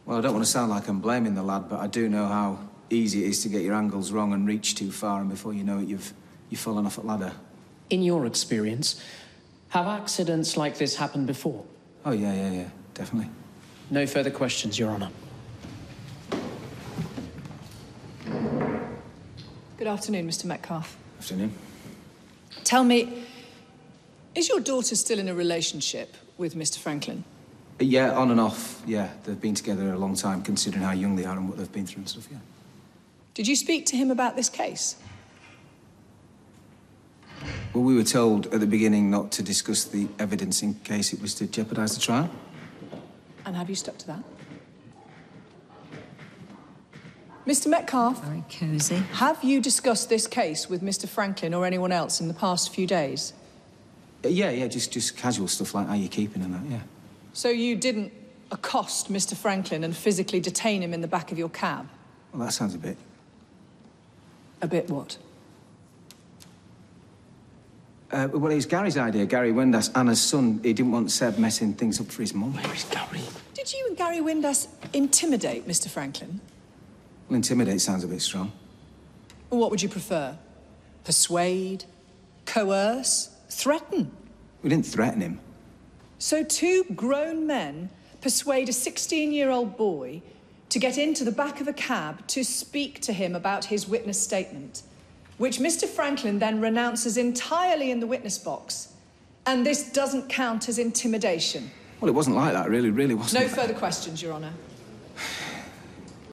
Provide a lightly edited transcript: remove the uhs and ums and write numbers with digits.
Well, I don't want to sound like I'm blaming the lad, but I do know how easy it is to get your angles wrong and reach too far, and before you know it, you've fallen off a ladder. In your experience, have accidents like this happened before? Oh, yeah, definitely. No further questions, Your Honour. Good afternoon, Mr. Metcalfe. Afternoon. Tell me, is your daughter still in a relationship with Mr. Franklin? Yeah, on and off, yeah. They've been together a long time, considering how young they are and what they've been through and stuff, yeah. Did you speak to him about this case? Well, we were told at the beginning not to discuss the evidence in case it was to jeopardise the trial. And have you stuck to that? Mr. Metcalfe? Very cosy. Have you discussed this case with Mr. Franklin or anyone else in the past few days? Yeah, just casual stuff like how you're keeping and that, yeah. So you didn't accost Mr. Franklin and physically detain him in the back of your cab? Well, that sounds a bit... A bit what? Well, it was Gary's idea. Gary Windass, Anna's son. He didn't want Seb messing things up for his mum. Where is Gary? Did you and Gary Windass intimidate Mr. Franklin? Well, intimidate sounds a bit strong. Well, what would you prefer? Persuade? Coerce? Threaten? We didn't threaten him. So two grown men persuade a 16-year-old boy to get into the back of a cab to speak to him about his witness statement, which Mr. Franklin then renounces entirely in the witness box. And this doesn't count as intimidation. Well, it wasn't like that, really wasn't. No further questions, Your Honour.